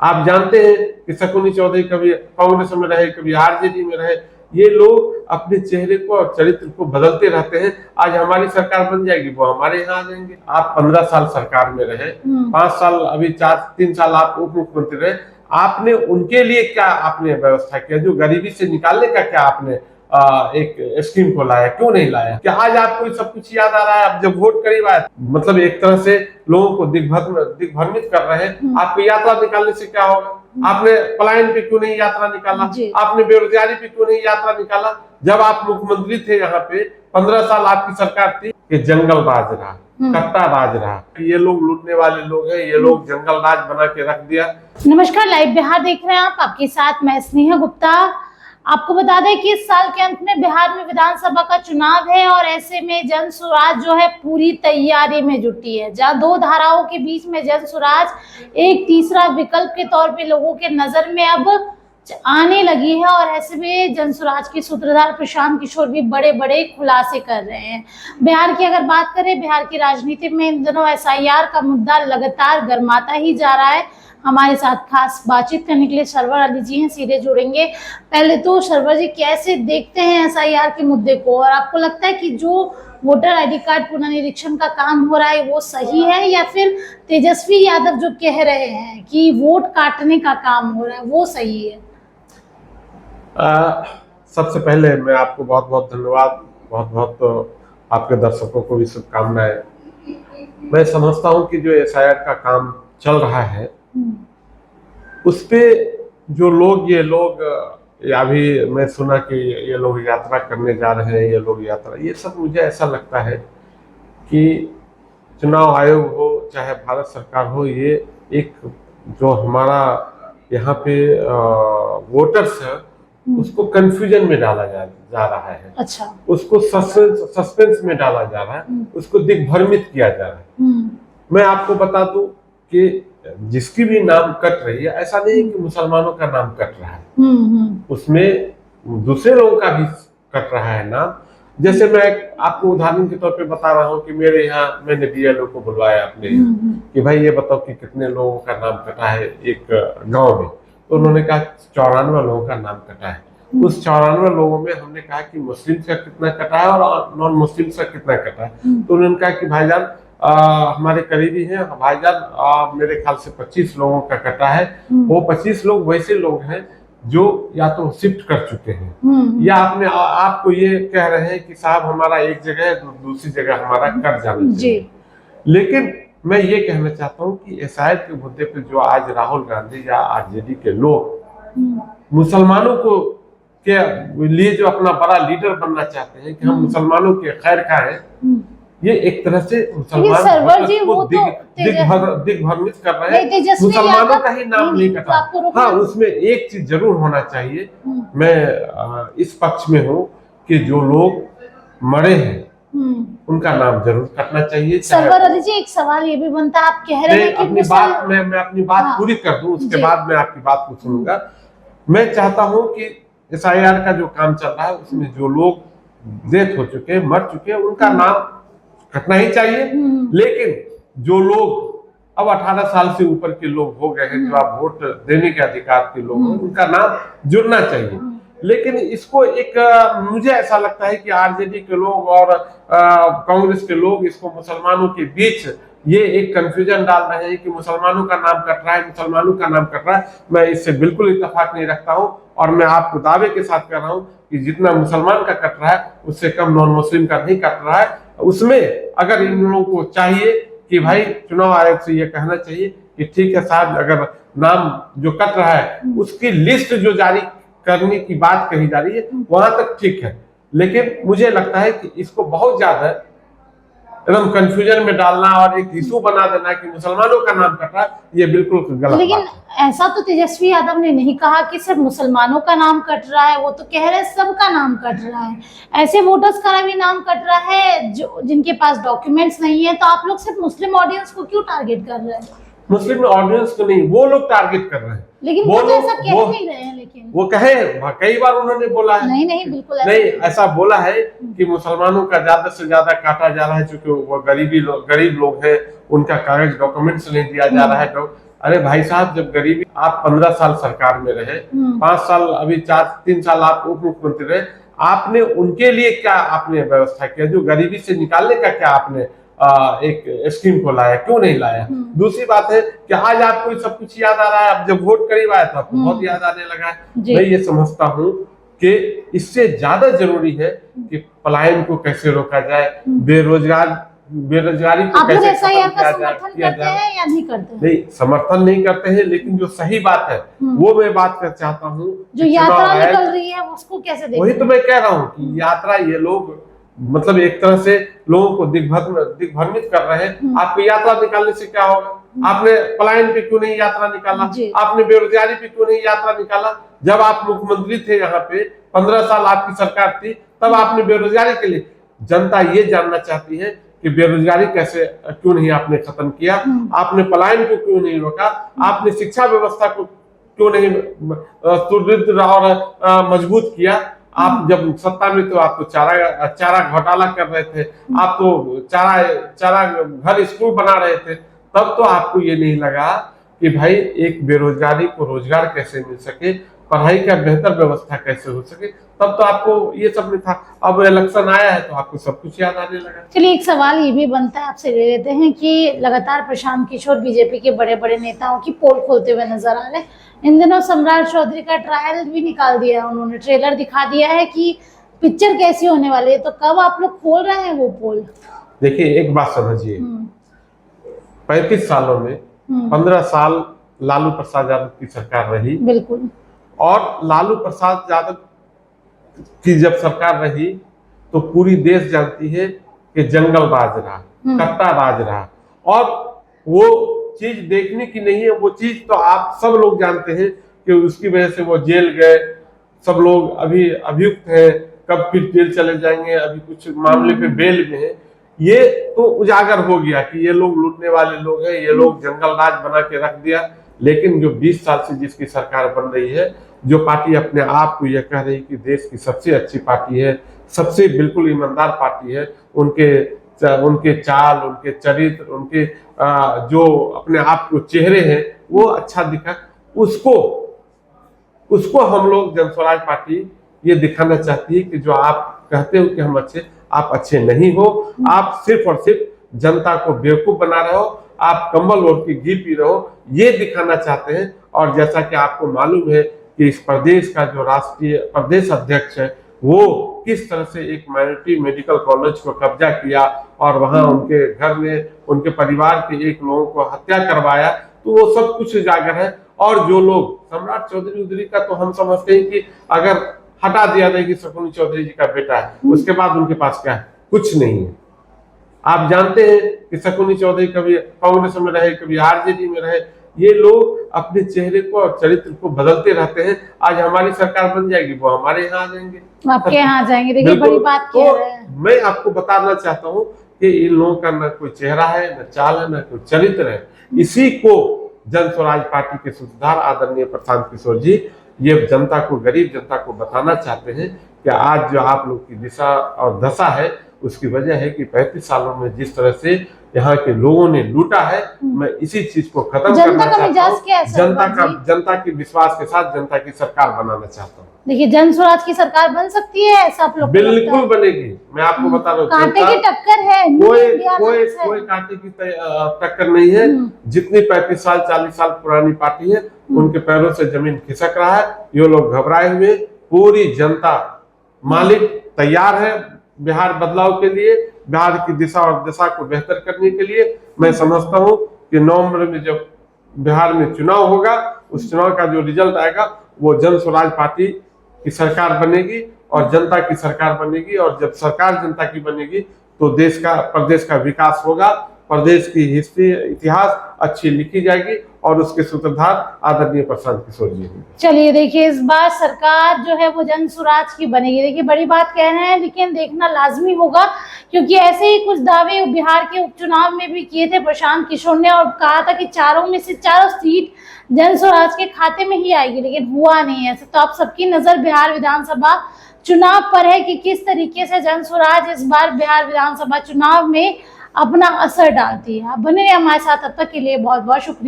आप जानते हैं कि शकुनी चौधरी कभी कांग्रेस में रहे, कभी आरजेडी में रहे। ये लोग अपने चेहरे को और चरित्र को बदलते रहते हैं। आज हमारी सरकार बन जाएगी, वो हमारे यहाँ आ जाएंगे। आप 15 साल सरकार में रहे, 5 साल, अभी 3 साल आप उप मुख्यमंत्री रहे। आपने उनके लिए क्या आपने व्यवस्था किया? जो गरीबी से निकालने का क्या आपने एक स्कीम को लाया? क्यों नहीं लाया? क्या आज आपको सब कुछ याद आ रहा है? अब जब वोट करीब आया, मतलब एक तरह से लोगों को दिग्भ्रमित कर रहे हैं। आपको यात्रा निकालने से क्या होगा? आपने पलायन पे क्यों नहीं यात्रा निकाला? आपने बेरोजगारी पे क्यों नहीं यात्रा निकाला? जब आप मुख्यमंत्री थे यहाँ पे, 15 साल आपकी सरकार थी, कि जंगल राज रहा, कट्टा राज रहा। ये लोग लूटने वाले लोग हैं, ये लोग जंगल राज बना के रख दिया। नमस्कार, लाइव बिहार देख रहे हैं आप, आपके साथ मैं स्नेहा गुप्ता। आपको बता दें कि इस साल के अंत में बिहार में विधानसभा का चुनाव है और ऐसे में जन स्वराज जो है पूरी तैयारी में जुटी है। जहां दो धाराओं के बीच में जन स्वराज एक तीसरा विकल्प के तौर पे लोगों के नजर में अब आने लगी है और ऐसे में जन स्वराज के सूत्रधार प्रशांत किशोर भी बड़े बड़े खुलासे कर रहे हैं। बिहार की अगर बात करें, बिहार की राजनीति में इन दिनों एसआईआर का मुद्दा लगातार गर्माता ही जा रहा है। हमारे साथ खास बातचीत करने के लिए सरवर अली जी हैं, सीधे जुड़ेंगे। पहले तो सरवर जी, कैसे देखते हैं एसआईआर के मुद्दे को, और आपको लगता है कि जो वोटर आईडी कार्ड पुनर्निरीक्षण का काम हो रहा है वो सही है, या फिर तेजस्वी यादव जो कह रहे हैं कि वोट काटने का काम हो रहा है वो सही है? सबसे पहले मैं आपको बहुत बहुत धन्यवाद, बहुत बहुत आपके दर्शकों को भी शुभकामनाएं। मैं समझता हूं कि जो एसआईआर का काम चल रहा है उस पे जो लोग, ये लोग, अभी मैं सुना कि ये लोग यात्रा करने जा रहे हैं, ये लोग यात्रा, ये सब मुझे ऐसा लगता है कि चुनाव आयोग हो चाहे भारत सरकार हो, ये एक जो हमारा यहाँ पे वोटर्स है उसको कंफ्यूजन में डाला जा रहा है। अच्छा। उसको सस्पेंस में डाला जा रहा है, उसको दिग्भ्रमित किया जा रहा है। मैं आपको बता दूं कि जिसकी भी नाम कट रही है, ऐसा नहीं कि मुसलमानों का नाम कट रहा है, उसमें दूसरे लोगों का भी कट रहा है नाम। जैसे मैं आपको उदाहरण के तौर पे बता रहा हूँ कि मेरे यहाँ मैंने बीएलओ को बुलवाया अपने कि भाई ये बताओ कि कितने लोगों का नाम कटा है एक गांव में। तो उन्होंने कहा 94 लोगों का नाम कटा है। उस 94 लोगों में हमने कहा कि मुस्लिम का कितना कटा है और नॉन मुस्लिम का कितना कटा है। तो उन्होंने कहा कि भाईजान हमारे करीबी हैं भाईजान, मेरे ख्याल से 25 लोगों का कटा है। वो 25 लोग वैसे लोग हैं जो या तो शिफ्ट कर चुके हैं या आपको ये कह रहे हैं कि साहब हमारा एक जगह है, दूसरी जगह हमारा कट जाना चाहिए। लेकिन मैं ये कहना चाहता हूँ कि एसआईआर के मुद्दे पे जो आज राहुल गांधी या आरजेडी के लोग मुसलमानों को के लिए जो अपना बड़ा लीडर बनना चाहते हैं कि हम मुसलमानों के खैर का है, ये एक तरह से मुसलमान को दिग्भ्रमित कर रहे हैं। मुसलमानों का ही नाम नहीं कटा। हाँ, उसमें एक चीज जरूर होना चाहिए, मैं इस पक्ष में हूँ कि जो लोग मरे हैं उनका नाम जरूर कटना चाहिए। सरवर अली जी, एक सवाल ये भी बनता है, आप कह रहे हैं कि मैं अपनी बात पूरी कर दूं, उसके बाद मैं आपकी बात को सुनूंगा। मैं चाहता हूं कि एसआईआर का जो काम चल रहा है उसमें जो लोग डेथ हो चुके हैं, मर चुके हैं, उनका नाम कटना ही चाहिए। लेकिन जो लोग अब 18 साल से ऊपर के लोग हो गए हैं, जो आप वोट देने के अधिकार के लोग हैं, उनका नाम जुड़ना चाहिए। लेकिन इसको एक मुझे ऐसा लगता है कि आरजेडी के लोग और कांग्रेस के लोग इसको मुसलमानों के बीच ये एक कंफ्यूजन डाल रहे हैं कि मुसलमानों का नाम कट रहा है, मुसलमानों का नाम कट रहा है। मैं इससे बिल्कुल इत्तेफाक नहीं रखता हूं और मैं आपको दावे के साथ कह रहा हूं कि जितना मुसलमान का कट रहा है उससे कम नॉन मुस्लिम का नहीं कट रहा है। उसमें अगर इन लोगों को चाहिए कि भाई चुनाव आयोग से ये कहना चाहिए कि ठीक है साहब, अगर नाम जो कट रहा है उसकी लिस्ट जो जारी करने की बात कही जा रही है वहां तक ठीक है। लेकिन मुझे लगता है कि इसको बहुत ज्यादा एकदम कंफ्यूजन में डालना और एक इशू बना देना कि मुसलमानों का नाम कट रहा है, ये बिल्कुल गलत। लेकिन ऐसा तो तेजस्वी यादव ने नहीं कहा कि सिर्फ मुसलमानों का नाम कट रहा है, वो तो कह रहे हैं सबका नाम कट रहा है। ऐसे वोटर्स का भी नाम कट रहा है जो जिनके पास डॉक्यूमेंट्स नहीं है। तो आप लोग सिर्फ मुस्लिम ऑडियंस को क्यों टारगेट कर रहे हैं? मुस्लिम ऑडियंस को नहीं, वो लोग टारगेट कर रहे हैं। लेकिन वो तो ऐसा कह नहीं रहे हैं। लेकिन वो कहे कई बार उन्होंने बोला है, नहीं बिल्कुल नहीं ऐसा बोला है कि मुसलमानों का ज्यादा से ज्यादा काटा जा रहा है क्योंकि वो गरीब लोग हैं, उनका कागज डॉक्यूमेंट्स नहीं दिया जा रहा है। अरे भाई साहब, जब गरीबी, आप 15 साल सरकार में रहे, 5 साल, अभी 3 साल आप उप मुख्यमंत्री रहे, आपने उनके लिए क्या आपने व्यवस्था किया? जो गरीबी से निकालने का क्या आपने एक स्कीम को लाया? क्यों नहीं लाया? दूसरी बात है कि आज आपको सब कुछ याद आ रहा है, अब जब वोट करीब आया तो आपको बहुत याद आने लगा है। मैं ये समझता हूँ कि इससे ज्यादा जरूरी है कि पलायन को कैसे रोका जाए, बेरोजगारी को आप लोग कैसे एसआईआर खत्म का किया जाए। समर्थन करते हैं या नहीं करते हैं? नहीं, समर्थन नहीं करते हैं, लेकिन जो सही बात है वो मैं बात कर चाहता हूँ। जो यात्रा निकल रही है उसको कैसे देखते वही तो मैं कह रहा हूँ कि यात्रा, ये लोग मतलब एक तरह से लोगों को दिग्भ्रमित कर रहे हैं। आपको यात्रा निकालने से क्या होगा? आपने पलायन पे क्यों नहीं यात्रा निकाला? आपने बेरोजगारी पे क्यों नहीं यात्रा निकाला? जब आप मुख्यमंत्री थे यहाँ पे, 15 साल आपकी सरकार थी, तब आपने बेरोजगारी के लिए, जनता ये जानना चाहती है कि बेरोजगारी कैसे, क्यों नहीं आपने खत्म किया? आपने पलायन को क्यों नहीं रोका? आपने शिक्षा व्यवस्था को क्यों नहीं सुदृढ़ और मजबूत किया? आप जब सत्ता में तो आप तो चारा घोटाला कर रहे थे, आप तो चारा घर स्कूल बना रहे थे, तब तो आपको ये नहीं लगा कि भाई एक बेरोजगारी को रोजगार कैसे मिल सके, पढ़ाई का बेहतर व्यवस्था कैसे हो सके, तब तो आपको ये सब नहीं था। अब इलेक्शन आया है तो आपको सब कुछ याद आने लगा। चलिए, एक सवाल ये भी बनता है, आपसे ले लेते हैं कि लगातार प्रशांत किशोर बीजेपी के बड़े बड़े नेताओं की पोल खोलते हुए नजर आ रहे हैं। इन दिनों सम्राट चौधरी का ट्रायल भी निकाल दिया है, उन्होंने ट्रेलर दिखा दिया है कि पिक्चर कैसी होने वाली है। तो कब आप लोग खोल रहे हैं वो पोल? देखिए, एक बात समझिए, 35 सालों में 15 साल लालू प्रसाद यादव की सरकार रही। बिल्कुल। और लालू प्रसाद यादव की जब सरकार रही तो पूरी देश जानती है कि जंगल राज रहा, कट्टा राज रहा, और वो चीज देखने की नहीं है। वो चीज तो आप सब लोग जानते हैं कि उसकी वजह से वो जेल गए, सब लोग अभी अभियुक्त हैं, कब फिर जेल चले जाएंगे, अभी कुछ मामले पे बेल में है। ये तो उजागर हो गया कि ये लोग लूटने वाले लोग हैं, ये लोग जंगल राज बना के रख दिया। लेकिन जो 20 साल से जिसकी सरकार बन रही है, जो पार्टी अपने आप को यह कह रही कि देश की सबसे अच्छी पार्टी है, सबसे बिल्कुल ईमानदार पार्टी है, उनके चाल, उनके चरित्र, उनके जो अपने आप को चेहरे हैं वो अच्छा दिखा, उसको हम लोग जनस्वराज पार्टी ये दिखाना चाहती है कि जो आप कहते हो कि हम अच्छे, आप अच्छे नहीं हो। आप सिर्फ और सिर्फ जनता को बेवकूफ बना रहे हो, आप कंबल ओढ़ के घी पी रहे हो, ये दिखाना चाहते हैं। और जैसा कि आपको मालूम है कि इस प्रदेश का जो राष्ट्रीय प्रदेश अध्यक्ष है, वो किस तरह से एक माइनॉरिटी मेडिकल कॉलेज को कब्जा किया और वहां उनके घर में उनके परिवार के एक लोगों को हत्या करवाया, तो वो सब कुछ उजागर है। और जो लोग सम्राट चौधरी उधरी का तो हम समझते हैं कि अगर हटा दिया जाए कि शकुनी चौधरी जी का बेटा है, उसके बाद उनके पास क्या है? कुछ नहीं है। आप जानते हैं कि शकुनी चौधरी कभी कांग्रेस में रहे, कभी आरजेडी में रहे। ये लोग अपने चेहरे को और चरित्र को बदलते रहते हैं। आज हमारी सरकार बन जाएगी, वो हमारे यहाँ आ जाएंगे, आपके यहाँ आ जाएंगे। देखिए, बड़ी बात तो कह रहे हैं। मैं आपको बताना चाहता हूँ कि इन लोगों का न कोई चेहरा है, न चाल है, न कोई चरित्र है। इसी को जन स्वराज पार्टी के सूत्रधार आदरणीय प्रशांत किशोर जी ये जनता को, गरीब जनता को बताना चाहते हैं कि आज जो आप लोग की दिशा और दशा है, उसकी वजह है कि 35 सालों में जिस तरह से यहाँ के लोगों ने लूटा है, मैं इसी चीज को खत्म करना चाहता हूँ। जनता के विश्वास के साथ जनता की सरकार बनाना चाहता हूँ। देखिए, जन स्वराज की सरकार बन सकती है, ऐसा आप लोग बिल्कुल बनेगी। मैं आपको बता रहा हूँ, कांटे की टक्कर है, कोई कांटे की टक्कर नहीं है। जितनी 35 साल 40 साल पुरानी पार्टी है, उनके पैरों से जमीन खिसक रहा है। ये लोग घबराए हुए, पूरी जनता मालिक तैयार है बिहार बदलाव के लिए, बिहार की दिशा और दशा को बेहतर करने के लिए। मैं समझता हूँ कि नवंबर में जब बिहार में चुनाव होगा, उस चुनाव का जो रिजल्ट आएगा वो जन स्वराज पार्टी की सरकार बनेगी और जनता की सरकार बनेगी। और जब सरकार जनता की बनेगी तो देश का, प्रदेश का विकास होगा, प्रदेश की हिस्ट्री, इतिहास अच्छी लिखी जाएगी और उसके सूत्रधार आदरणीय प्रशांत किशोर जी होंगे। चलिए, देखिए, इस बार सरकार जो है वो जन स्वराज की बनेगी। देखिए, बड़ी बात कह रहे हैं, लेकिन देखना लाजमी होगा, क्योंकि ऐसे ही कुछ दावे बिहार के उपचुनाव में भी किए थे प्रशांत किशोर ने और कहा था कि चारों में से चारों सीट जन स्वराज के खाते में ही आएगी, लेकिन हुआ नहीं ऐसा। तो आप सबकी नजर बिहार विधानसभा चुनाव पर है कि किस तरीके से जन स्वराज इस बार बिहार विधानसभा चुनाव में अपना असर डालती है। आप बने रहिए हमारे साथ, तब तक के लिए बहुत बहुत शुक्रिया।